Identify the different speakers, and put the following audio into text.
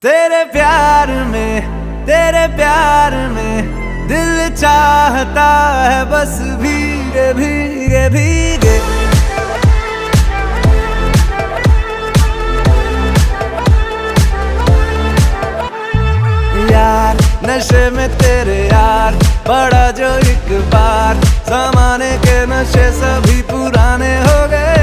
Speaker 1: तेरे प्यार में दिल चाहता है बस भीगे भीगे भीगे। यार नशे में तेरे यार पड़ा जो एक बार, जमाने के नशे सभी पुराने हो गए।